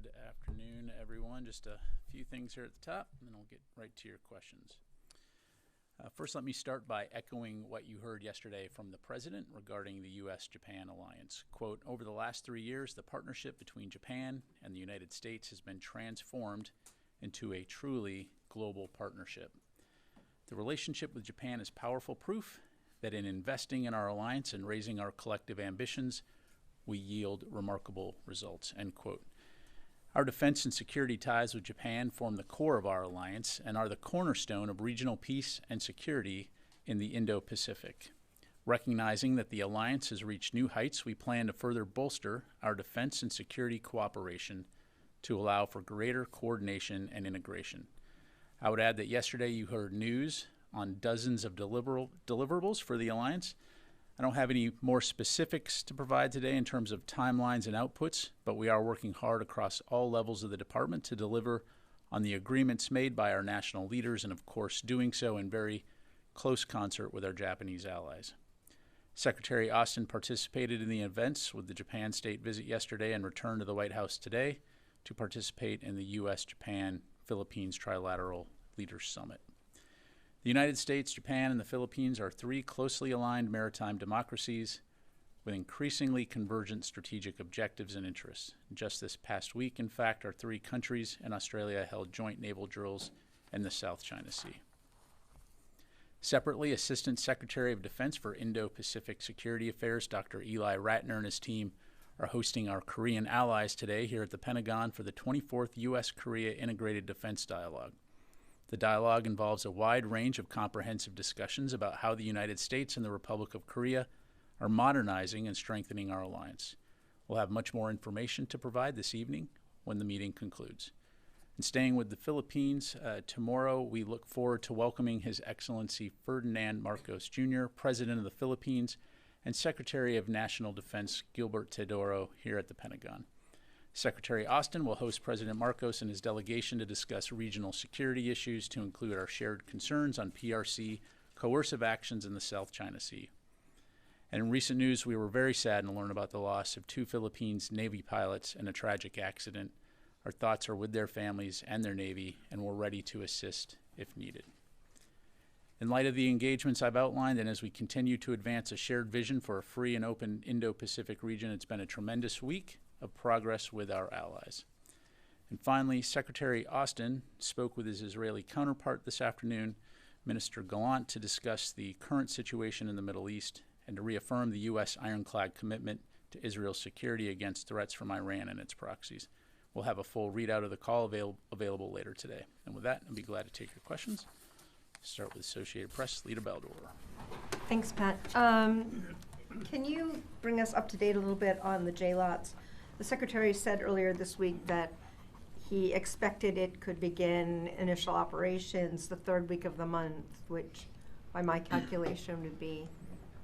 Good afternoon, everyone. Just a few things here at the top, and then I'll get right to your questions. First, let me start by echoing what you heard yesterday from the President regarding the U.S.-Japan alliance. Quote, over the last 3 years, the partnership between Japan and the United States has been transformed into a truly global partnership. The relationship with Japan is powerful proof that in investing in our alliance and raising our collective ambitions, we yield remarkable results, end quote. Our defense and security ties with Japan form the core of our alliance and are the cornerstone of regional peace and security in the Indo-Pacific. Recognizing that the alliance has reached new heights, we plan to further bolster our defense and security cooperation to allow for greater coordination and integration. I would add that yesterday you heard news on dozens of deliverables for the alliance. I don't have any more specifics to provide today in terms of timelines and outputs, but we are working hard across all levels of the department to deliver on the agreements made by our national leaders and, of course, doing so in very close concert with our Japanese allies. Secretary Austin participated in the events with the Japan state visit yesterday and returned to the White House today to participate in the U.S.-Japan-Philippines Trilateral Leaders Summit. The United States, Japan, and the Philippines are three closely aligned maritime democracies with increasingly convergent strategic objectives and interests. Just this past week, in fact, our three countries and Australia held joint naval drills in the South China Sea. Separately, Assistant Secretary of Defense for Indo-Pacific Security Affairs, Dr. Eli Ratner, and his team are hosting our Korean allies today here at the Pentagon for the 24th U.S.-Korea Integrated Defense Dialogue. The dialogue involves a wide range of comprehensive discussions about how the United States and the Republic of Korea are modernizing and strengthening our alliance. We'll have much more information to provide this evening when the meeting concludes. And staying with the Philippines, tomorrow we look forward to welcoming His Excellency Ferdinand Marcos Jr., President of the Philippines, and Secretary of National Defense Gilbert Teodoro here at the Pentagon. Secretary Austin will host President Marcos and his delegation to discuss regional security issues to include our shared concerns on PRC coercive actions in the South China Sea. And in recent news, we were very saddened to learn about the loss of two Philippines Navy pilots in a tragic accident. Our thoughts are with their families and their Navy, and we're ready to assist if needed. In light of the engagements I've outlined, and as we continue to advance a shared vision for a free and open Indo-Pacific region, it's been a tremendous week of progress with our allies. And finally, Secretary Austin spoke with his Israeli counterpart this afternoon, Minister Gallant, to discuss the current situation in the Middle East and to reaffirm the U.S. ironclad commitment to Israel's security against threats from Iran and its proxies. We'll have a full readout of the call available later today. And with that, I'd be glad to take your questions. Start with Associated Press, Leader Baldor. Thanks, Pat. Can you bring us up to date a little bit on the JLOTS? The Secretary said earlier this week that he expected it could begin initial operations the third week of the month, which by my calculation would be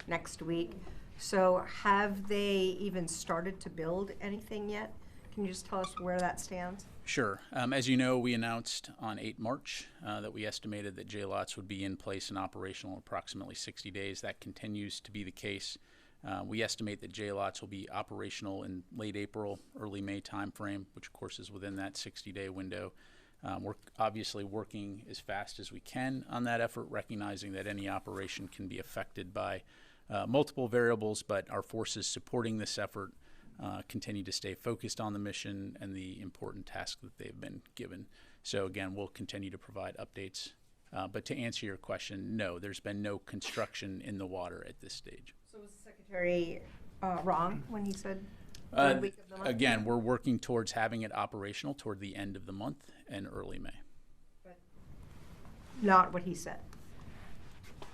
next week. So have they even started to build anything yet? Can you just tell us where that stands? Sure. As you know, we announced on 8 March that we estimated that JLOTS would be in place and operational in approximately 60 days. That continues to be the case. We estimate that JLOTS will be operational in late April, early May timeframe, which of course is within that 60-day window. We're obviously working as fast as we can on that effort, recognizing that any operation can be affected by multiple variables, but our forces supporting this effort continue to stay focused on the mission and the important task that they've been given. So again, we'll continue to provide updates. But to answer your question, no, there's been no construction in the water at this stage. So was the Secretary wrong when he said third week of the month? Again, we're working towards having it operational toward the end of the month and early May. But not what he said.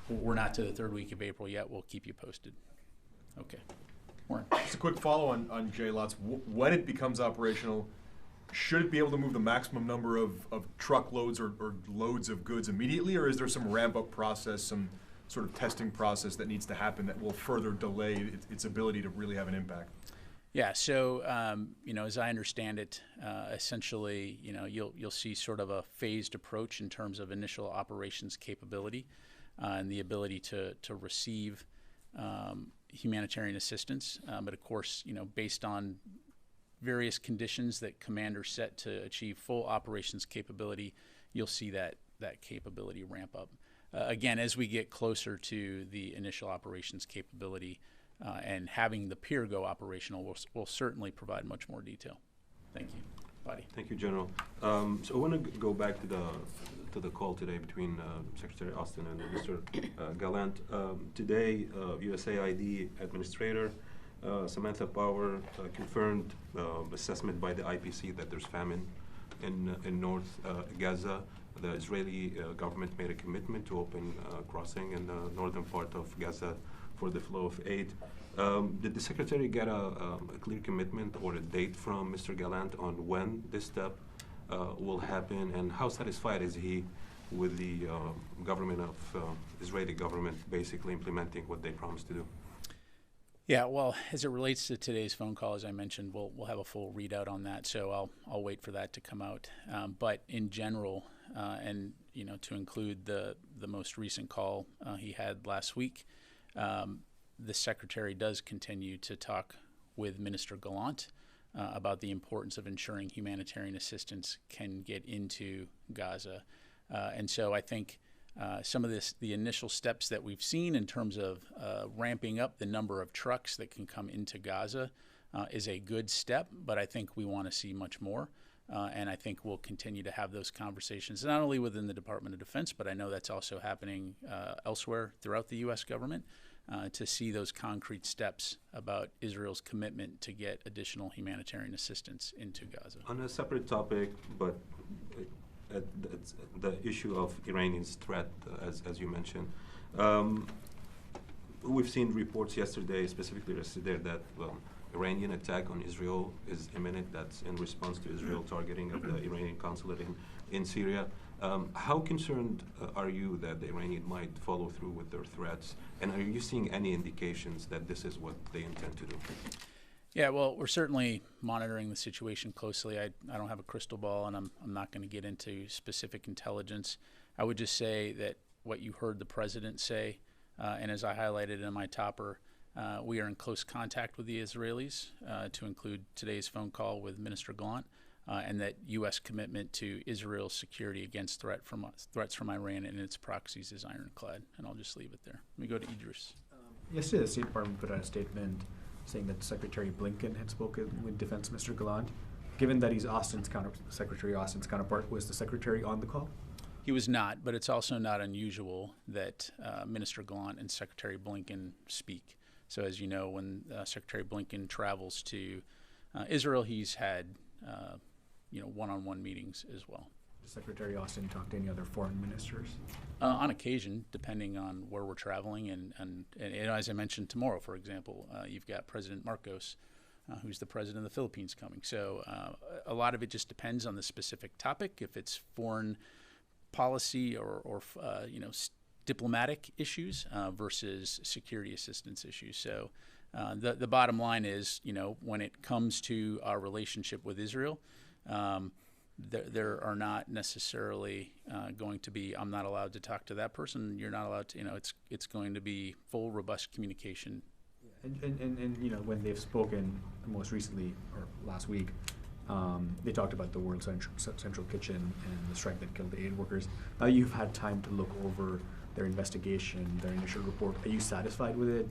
We're not to the third week of April yet. We'll keep you posted. Okay. Warren. Just a quick follow on JLOTS. When it becomes operational, should it be able to move the maximum number of truckloads or loads of goods immediately, or is there some ramp-up process, some sort of testing process that needs to happen that will further delay its ability to really have an impact? Yeah, so as I understand it, essentially, you'll see sort of a phased approach in terms of initial operations capability and the ability to receive humanitarian assistance. But of course, based on various conditions that commanders set to achieve full operations capability, you'll see that capability ramp up. Again, as we get closer to the initial operations capability and having the pier go operational, we'll certainly provide much more detail. Thank you. Buddy. Thank you, General. So I want to go back to the call today between Secretary Austin and Mr. Gallant. Today, USAID Administrator Samantha Power confirmed assessment by the IPC that there's famine in North Gaza. The Israeli government made a commitment to open crossing in the northern part of Gaza for the flow of aid. Did the Secretary get a clear commitment or a date from Mr. Gallant on when this step will happen, and how satisfied is he with the government of Israeli government basically implementing what they promised to do? Yeah, well, as it relates to today's phone call, as I mentioned, we'll have a full readout on that, so I'll wait for that to come out. But in general, and to include the most recent call he had last week, the Secretary does continue to talk with Minister Gallant about the importance of ensuring humanitarian assistance can get into Gaza. And so I think some of the initial steps that we've seen in terms of ramping up the number of trucks that can come into Gaza is a good step, but I think we want to see much more. And I think we'll continue to have those conversations, not only within the Department of Defense, but I know that's also happening elsewhere throughout the U.S. government, to see those concrete steps about Israel's commitment to get additional humanitarian assistance into Gaza. On a separate topic, but it's the issue of Iranian's threat, as you mentioned. We've seen reports yesterday, specifically yesterday, that Iranian attack on Israel is imminent. That's in response to Israel targeting of the Iranian consulate in Syria. How concerned are you that the Iranian might follow through with their threats? And are you seeing any indications that this is what they intend to do? Yeah, well, we're certainly monitoring the situation closely. I don't have a crystal ball, and I'm not going to get into specific intelligence. I would just say that what you heard the president say, and as I highlighted in my topper, we are in close contact with the Israelis, to include today's phone call with Minister Gallant, and that U.S. commitment to Israel's security against threats from Iran and its proxies is ironclad. And I'll just leave it there. Let me go to Idris. Yesterday, the State Department put out a statement saying that Secretary Blinken had spoken with Defense Minister Gallant. Given that he's Secretary Austin's counterpart, was the Secretary on the call? He was not, but it's also not unusual that Minister Gallant and Secretary Blinken speak. So as you know, when Secretary Blinken travels to Israel, he's had one-on-one meetings as well. Does Secretary Austin talk to any other foreign ministers? On occasion, depending on where we're traveling, and as I mentioned, tomorrow, for example, you've got President Marcos, who's the president of the Philippines, coming. So a lot of it just depends on the specific topic. If it's foreign policy or diplomatic issues versus security assistance issues. So the bottom line is, when it comes to our relationship with Israel, there are not necessarily going to be, I'm not allowed to talk to that person, you're not allowed to, it's going to be full, robust communication. And when they've spoken most recently, or last week, they talked about the World Central Kitchen and the strike that killed the aid workers. Now you've had time to look over their investigation, their initial report. Are you satisfied with it?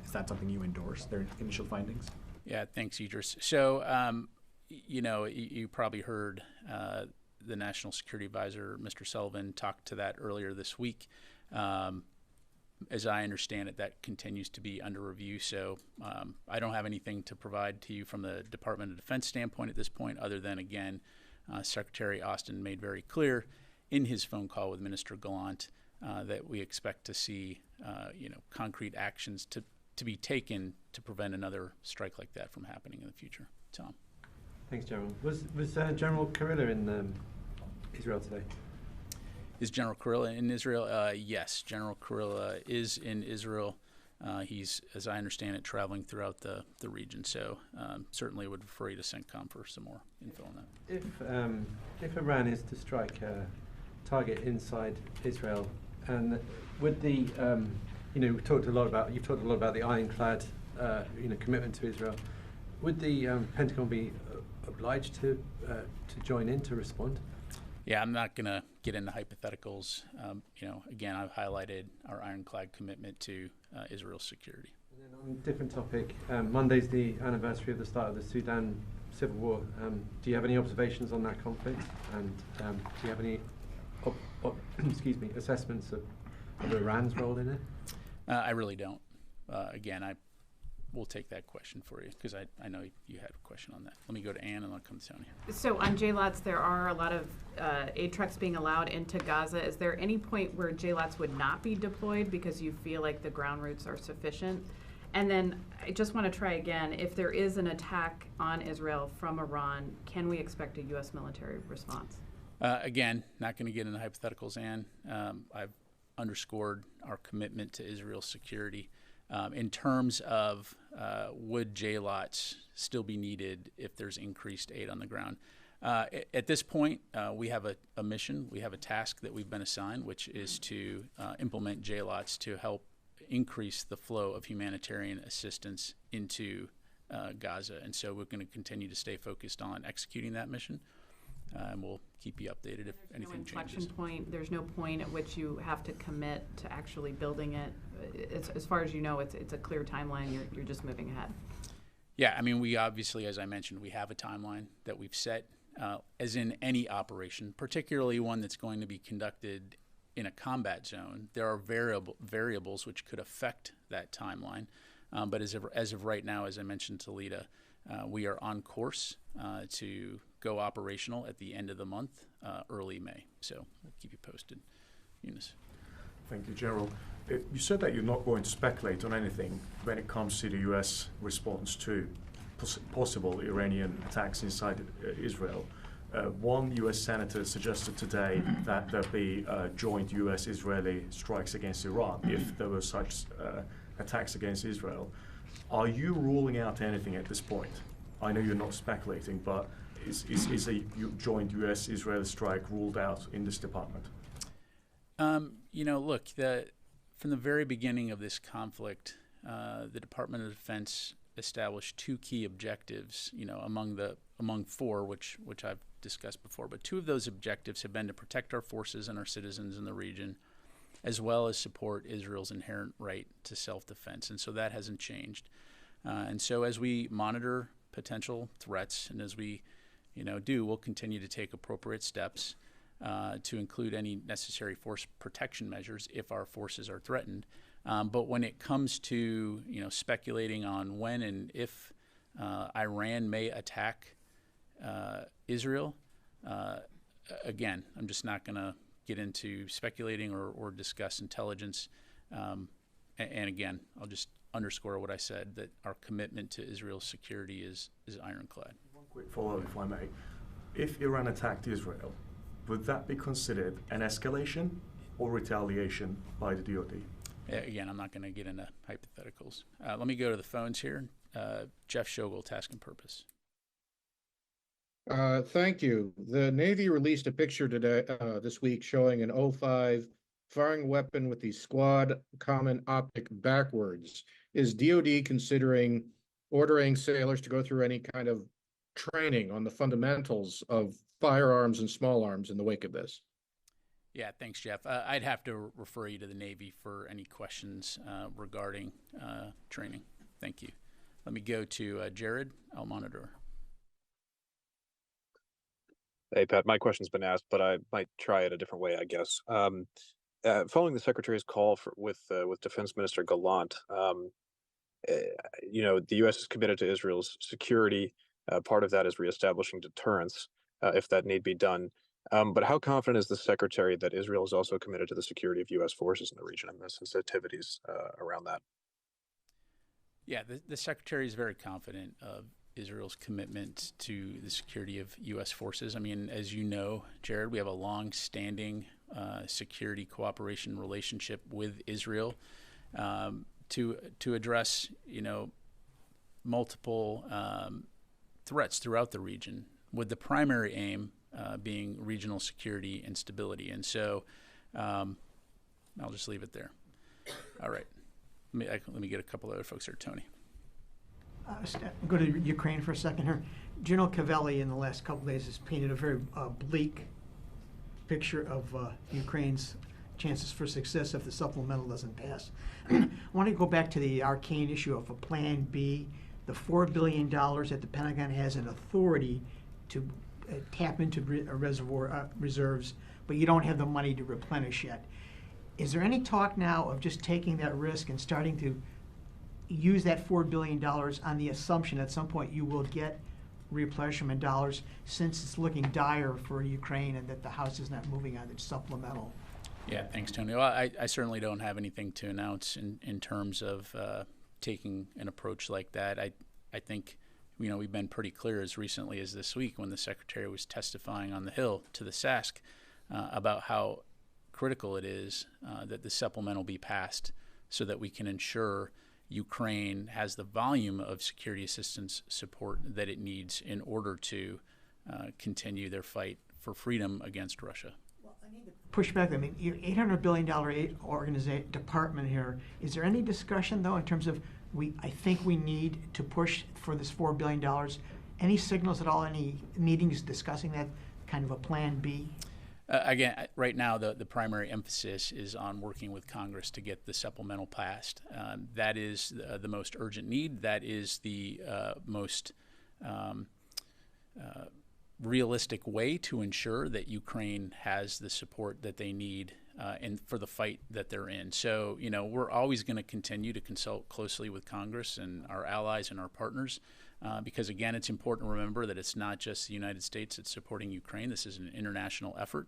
Is that something you endorse, their initial findings? Yeah, thanks, Idris. So, you probably heard the National Security Advisor, Mr. Sullivan, talk to that earlier this week. As I understand it, that continues to be under review. So I don't have anything to provide to you from the Department of Defense standpoint at this point, other than, again, Secretary Austin made very clear in his phone call with Minister Gallant that we expect to see, concrete actions to be taken to prevent another strike like that from happening in the future. Tom. Thanks, General. Was General Kurilla in Israel today? Is General Kurilla in Israel? Yes, General Kurilla is in Israel. He's, as I understand it, traveling throughout the region. So certainly would refer you to CENTCOM for some more info on that. If Iran is to strike a target inside Israel, and would the you've talked a lot about the ironclad commitment to Israel. Would the Pentagon be obliged to join in to respond? Yeah, I'm not going to get into hypotheticals. Again, I've highlighted our ironclad commitment to Israel's security. And then on a different topic, Monday's the anniversary of the start of the Sudan civil war. Do you have any observations on that conflict? And do you have any assessments of Iran's role in it? I really don't. Again, I will take that question for you because I know you had a question on that. Let me go to Ann and I'll come to Tony. So on JLOTS, there are a lot of aid trucks being allowed into Gaza. Is there any point where JLOTS would not be deployed because you feel like the ground routes are sufficient? And then I just want to try again, if there is an attack on Israel from Iran, can we expect a U.S. military response? Again, not going to get into hypotheticals, Ann. I've underscored our commitment to Israel's security. In terms of would JLOTs still be needed if there's increased aid on the ground? At this point, we have a mission, we have a task that we've been assigned, which is to implement JLOTs to help increase the flow of humanitarian assistance into Gaza. And so we're going to continue to stay focused on executing that mission. And we'll keep you updated if anything changes. There's no point at which you have to commit to actually building it. As far as you know, it's a clear timeline. You're just moving ahead. Yeah, I mean, we obviously, as I mentioned, we have a timeline that we've set, as in any operation, particularly one that's going to be conducted in a combat zone. There are variables which could affect that timeline. But as of right now, as I mentioned to Lita, we are on course to go operational at the end of the month, early May. So we'll keep you posted. Eunice. Thank you, General. You said that you're not going to speculate on anything when it comes to the U.S. response to possible Iranian attacks inside Israel. One U.S. senator suggested today that there be joint U.S.-Israeli strikes against Iran if there were such attacks against Israel. Are you ruling out anything at this point? I know you're not speculating, but is a joint U.S.-Israeli strike ruled out in this department? Look, from the very beginning of this conflict, the Department of Defense established two key objectives, among four, which I've discussed before. But two of those objectives have been to protect our forces and our citizens in the region, as well as support Israel's inherent right to self-defense. And so that hasn't changed. And so as we monitor potential threats, and as we, we'll continue to take appropriate steps to include any necessary force protection measures if our forces are threatened. But when it comes to speculating on when and if Iran may attack Israel, again, I'm just not going to get into speculating or discuss intelligence. And again, I'll just underscore what I said, that our commitment to Israel's security is ironclad. One quick follow-up, if I may. If Iran attacked Israel, would that be considered an escalation or retaliation by the DoD? Again, I'm not going to get into hypotheticals. Let me go to the phones here. Jeff Shogel, Task and Purpose. Thank you. The Navy released a picture today, this week, showing an O-5 firing weapon with the squad common optic backwards. Is DoD considering ordering sailors to go through any kind of training on the fundamentals of firearms and small arms in the wake of this? Yeah, thanks, Jeff. I'd have to refer you to the Navy for any questions regarding training. Thank you. Let me go to Jared. I'll monitor. Hey, Pat, my question's been asked, but I might try it a different way, I guess. Following the Secretary's call with Defense Minister Gallant, the U.S. is committed to Israel's security. Part of that is reestablishing deterrence, if that need be done. But how confident is the Secretary that Israel is also committed to the security of U.S. forces in the region and the sensitivities around that? Yeah, the Secretary is very confident of Israel's commitment to the security of U.S. forces. I mean, as you know, Jared, we have a long-standing security cooperation relationship with Israel to address, multiple threats throughout the region, with the primary aim being regional security and stability. And so I'll just leave it there. All right. Let me get a couple other folks here. Tony. go to Ukraine for a second here. General Cavelli in the last couple of days has painted a very bleak picture of Ukraine's chances for success if the supplemental doesn't pass. I want to go back to the arcane issue of a Plan B. The $4 billion that the Pentagon has an authority to tap into reservoir reserves, but you don't have the money to replenish yet. Is there any talk now of just taking that risk and starting to use that $4 billion on the assumption at some point you will get replenishment dollars, since it's looking dire for Ukraine and that the House is not moving on its supplemental? Yeah, thanks, Tony. Well, I certainly don't have anything to announce in terms of taking an approach like that. I think, we've been pretty clear as recently as this week when the Secretary was testifying on the Hill to the SASC about how critical it is that the supplemental be passed so that we can ensure Ukraine has the volume of security assistance support that it needs in order to continue their fight for freedom against Russia. Push back. I mean, your $800 billion department here. Is there any discussion, though, in terms of I think we need to push for this $4 billion? Any signals at all? Any meetings discussing that kind of a Plan B? Again, right now, the primary emphasis is on working with Congress to get the supplemental passed. That is the most urgent need. That is the most realistic way to ensure that Ukraine has the support that they need and for the fight that they're in. So, we're always going to continue to consult closely with Congress and our allies and our partners because, again, it's important to remember that it's not just the United States that's supporting Ukraine. This is an international effort.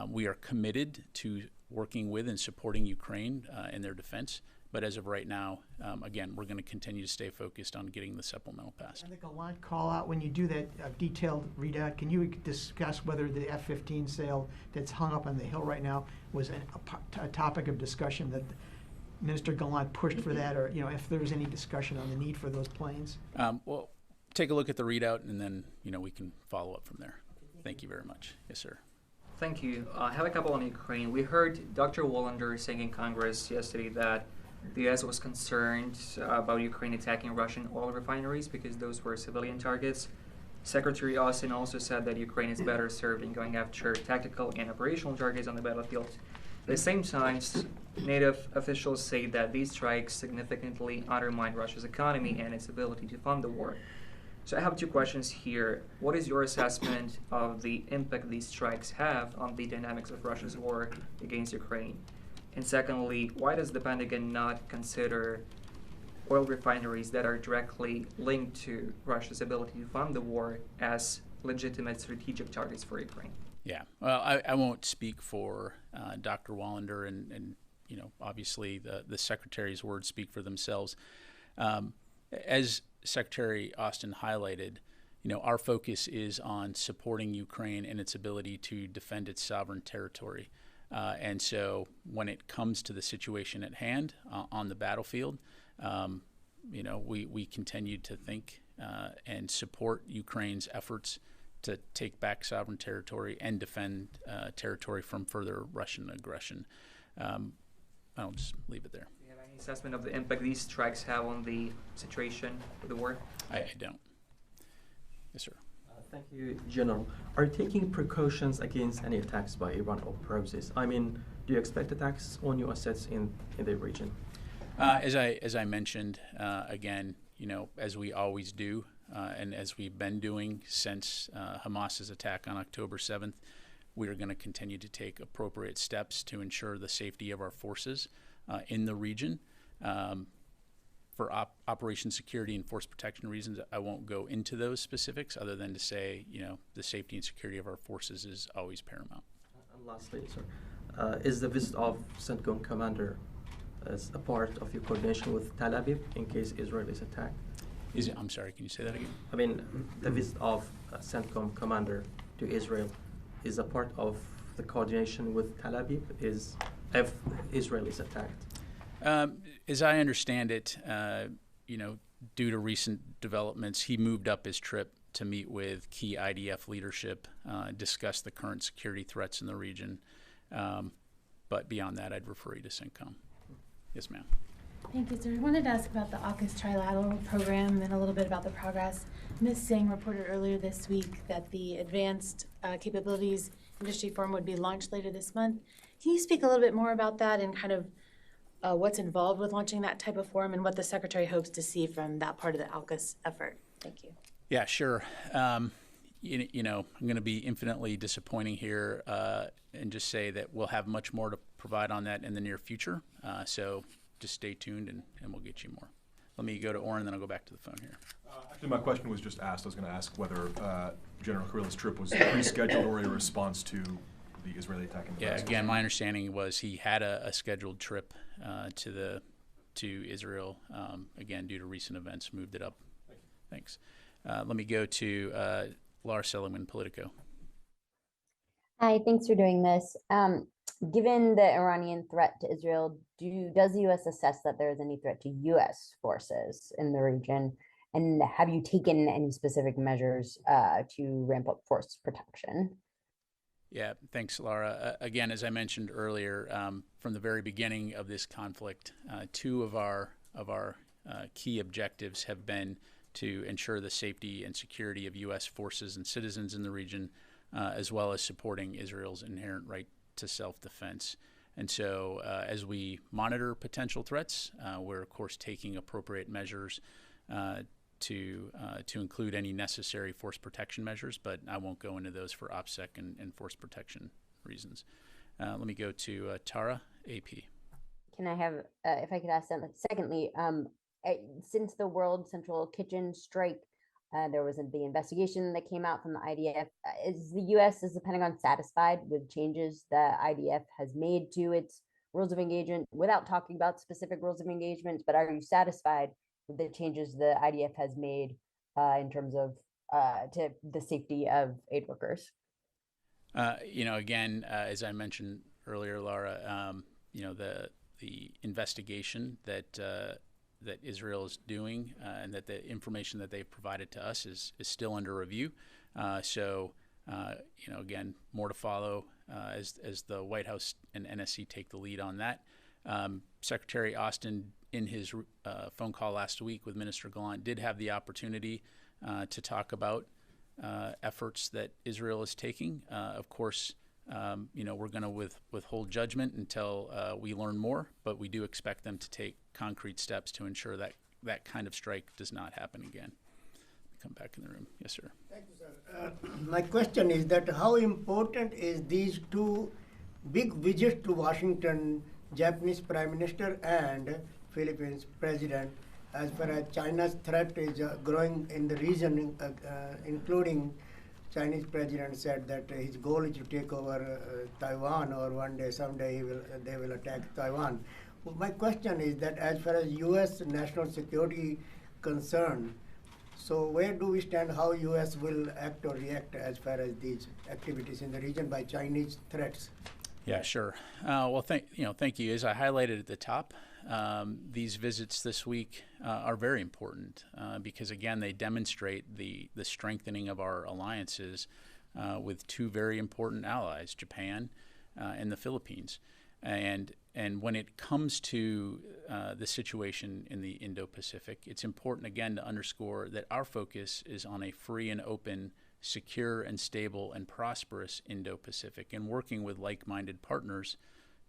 We are committed to working with and supporting Ukraine in their defense. But as of right now, again, we're going to continue to stay focused on getting the supplemental passed. I think a lot call out when you do that detailed readout. Can you discuss whether the F-15 sale that's hung up on the Hill right now was a topic of discussion that Minister Gallant pushed for that, or if there was any discussion on the need for those planes? Well, take a look at the readout, and then we can follow up from there. Thank you very much. Yes, sir. Thank you. I have a couple on Ukraine. We heard Dr. Wallander saying in Congress yesterday that the U.S. was concerned about Ukraine attacking Russian oil refineries because those were civilian targets. Secretary Austin also said that Ukraine is better served in going after tactical and operational targets on the battlefield. At the same time, native officials say that these strikes significantly undermine Russia's economy and its ability to fund the war. So I have two questions here. What is your assessment of the impact these strikes have on the dynamics of Russia's war against Ukraine? And secondly, why does the Pentagon not consider oil refineries that are directly linked to Russia's ability to fund the war as legitimate strategic targets for Ukraine? Yeah, well, I won't speak for Dr. Wallander, and obviously the Secretary's words speak for themselves. As Secretary Austin highlighted, our focus is on supporting Ukraine and its ability to defend its sovereign territory. And so when it comes to the situation at hand on the battlefield, we continue to think and support Ukraine's efforts to take back sovereign territory and defend territory from further Russian aggression. I'll just leave it there. Do you have any assessment of the impact these strikes have on the situation with the war? I don't. Yes, sir. Thank you, General. Are you taking precautions against any attacks by Iran or Persis? I mean, do you expect attacks on your assets in the region? As I mentioned, again, as we always do, and as we've been doing since Hamas's attack on October 7th, we are going to continue to take appropriate steps to ensure the safety of our forces in the region. For operation security and force protection reasons, I won't go into those specifics other than to say, the safety and security of our forces is always paramount. And lastly, sir, is the visit of CENTCOM commander as a part of your coordination with Tel Aviv in case Israel is attacked? I'm sorry, can you say that again? I mean, the visit of CENTCOM commander to Israel is a part of the coordination with Tel Aviv if Israel is attacked. As I understand it, due to recent developments, he moved up his trip to meet with key IDF leadership, discuss the current security threats in the region. But beyond that, I'd refer you to CENTCOM. Yes, ma'am. Thank you, sir. I wanted to ask about the AUKUS trilateral program and a little bit about the progress. Ms. Singh reported earlier this week that the Advanced Capabilities Industry Forum would be launched later this month. Can you speak a little bit more about that and kind of what's involved with launching that type of forum and what the Secretary hopes to see from that part of the AUKUS effort? Thank you. Yeah, sure. You know, I'm going to be infinitely disappointing here and just say that we'll have much more to provide on that in the near future. So just stay tuned and we'll get you more. Let me go to Oren, then I'll go back to the phone here. Actually, my question was just asked. I was going to ask whether General Kirilla's trip was pre-scheduled or a response to the Israeli attack in the Yeah, Gaza. again, my understanding was he had a scheduled trip to Israel. Again, due to recent events, moved it up. Thanks. Let me go to Laura Seligman, Politico. Hi, thanks for doing this. Given the Iranian threat to Israel, does the U.S. assess that there is any threat to U.S. forces in the region? And have you taken any specific measures to ramp up force protection? Yeah, thanks, Laura. Again, as I mentioned earlier, from the very beginning of this conflict, two of our key objectives have been to ensure the safety and security of U.S. forces and citizens in the region, as well as supporting Israel's inherent right to self-defense. And so as we monitor potential threats, we're, of course, taking appropriate measures to include any necessary force protection measures, but I won't go into those for OPSEC and force protection reasons. Let me go to Tara, AP. Can I have, if I could ask them, secondly, since the World Central Kitchen strike, there was the investigation that came out from the IDF. Is the Pentagon satisfied with changes the IDF has made to its rules of engagement without talking about specific rules of engagement? But are you satisfied with the changes the IDF has made in terms of to the safety of aid workers? You know, again, as I mentioned earlier, Laura, you know, the investigation that Israel is doing and that the information that they've provided to us is still under review. So, you know, again, more to follow as the White House and NSC take the lead on that. Secretary Austin, in his phone call last week with Minister Gallant, did have the opportunity to talk about efforts that Israel is taking. Of course, you know, we're going to withhold judgment until we learn more, but we do expect them to take concrete steps to ensure that that kind of strike does not happen again. Come back in the room. Yes, sir. Thank you, sir. My question is that how important is these two big visits to Washington, Japanese Prime Minister and Philippines President, as far as China's threat is growing in the region, including Chinese President said that his goal is to take over Taiwan, or one day, someday they will attack Taiwan. Well, my question is that as far as U.S. national security concerned, so where do we stand, how U.S. will act or react as far as these activities in the region by Chinese threats? Yeah, sure. Well, thank you. As I highlighted at the top, these visits this week are very important because, again, they demonstrate the strengthening of our alliances with two very important allies, Japan and the Philippines. And when it comes to the situation in the Indo-Pacific, it's important, again, to underscore that our focus is on a free and open, secure and stable and prosperous Indo-Pacific, and working with like-minded partners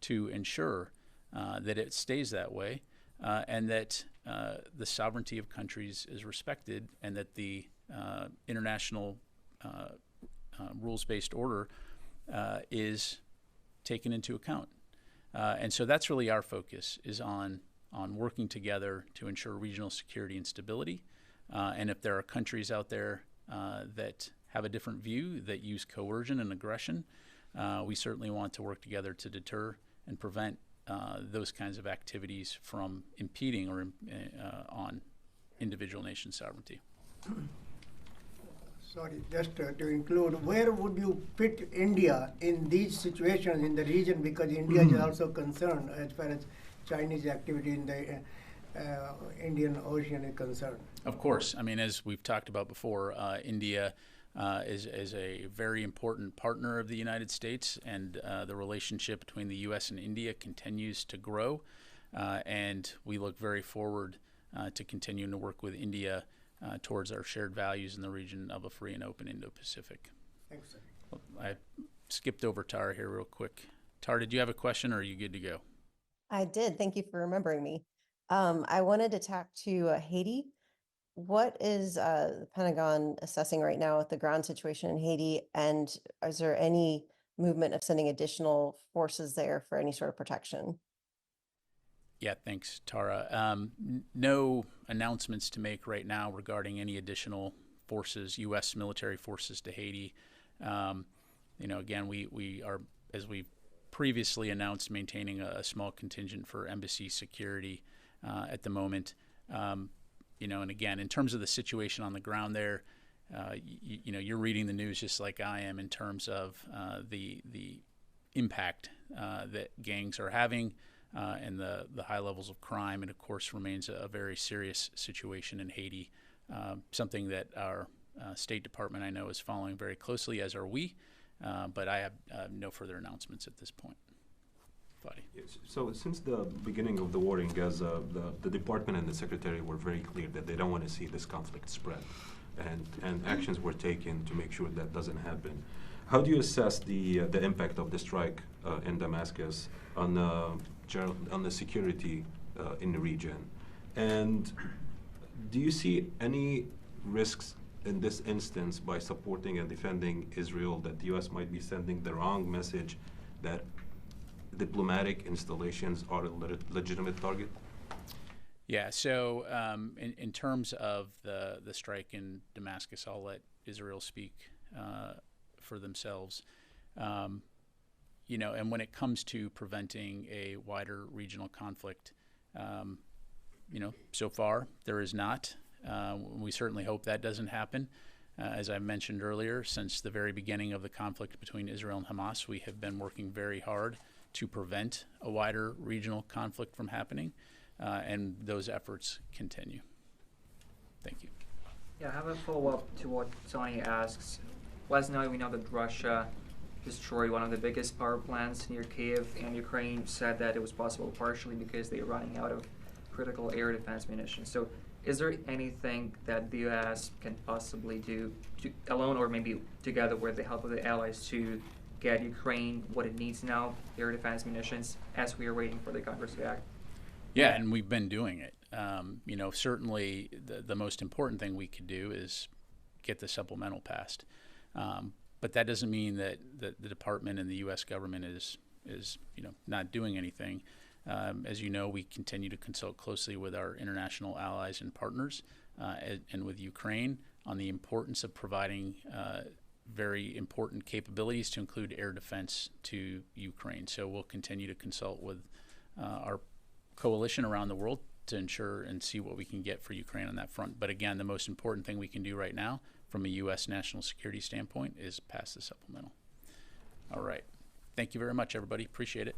to ensure that it stays that way, and that the sovereignty of countries is respected, and that the international rules-based order is taken into account. And so that's really our focus, is on working together to ensure regional security and stability. And if there are countries out there that have a different view, that use coercion and aggression, we certainly want to work together to deter and prevent those kinds of activities from impeding or on individual nation sovereignty. Sorry, just to include, where would you fit India in these situations in the region, because India is also concerned as far as Chinese activity in the Indian Ocean is concerned? Of course. I mean, as we've talked about before, India is a very important partner of the United States, and the relationship between the U.S. and India continues to grow. and we look very forward to continuing to work with India towards our shared values in the region of a free and open Indo-Pacific. Thanks, sir. I skipped over Tara here real quick. Tara, did you have a question, or are you good to go? I did. Thank you for remembering me. I wanted to talk to Haiti. What is the Pentagon assessing right now with the ground situation in Haiti? And is there any movement of sending additional forces there for any sort of protection? Yeah, thanks, Tara. No announcements to make right now regarding any additional forces, U.S. military forces to Haiti. Again, we are, as we previously announced, maintaining a small contingent for embassy security at the moment. And again, in terms of the situation on the ground there, you're reading the news just like I am in terms of the impact that gangs are having and the high levels of crime, and of course remains a very serious situation in Haiti, something that our State Department, I know, is following very closely, as are we, but I have no further announcements at this point. Fadi. Yes. So since the beginning of the war in Gaza, the department and the secretary were very clear that they don't want to see this conflict spread, and actions were taken to make sure that doesn't happen. How do you assess the impact of the strike in Damascus on the security in the region? And do you see any risks in this instance by supporting and defending Israel that the U.S. might be sending the wrong message that diplomatic installations are a legitimate target? Yeah, so in terms of the strike in Damascus, I'll let Israel speak for themselves. And when it comes to preventing a wider regional conflict, so far there is not. We certainly hope that doesn't happen. As I mentioned earlier, since the very beginning of the conflict between Israel and Hamas, we have been working very hard to prevent a wider regional conflict from happening, and those efforts continue. Thank you. Yeah, I have a follow-up to what Tony asks. Last night we know that Russia destroyed one of the biggest power plants near Kyiv, and Ukraine said that it was possible partially because they are running out of critical air defense munitions. So is there anything that the U.S. can possibly do alone or maybe together with the help of the allies to get Ukraine what it needs now, air defense munitions, as we are waiting for the Congress to act? Yeah, and we've been doing it. Certainly the most important thing we could do is get the supplemental passed. But that doesn't mean that the department and the U.S. government is not doing anything. As you know, we continue to consult closely with our international allies and partners and with Ukraine on the importance of providing very important capabilities to include air defense to Ukraine. So we'll continue to consult with our coalition around the world to ensure and see what we can get for Ukraine on that front. But again, the most important thing we can do right now from a U.S. national security standpoint is pass the supplemental. All right. Thank you very much, everybody. Appreciate it.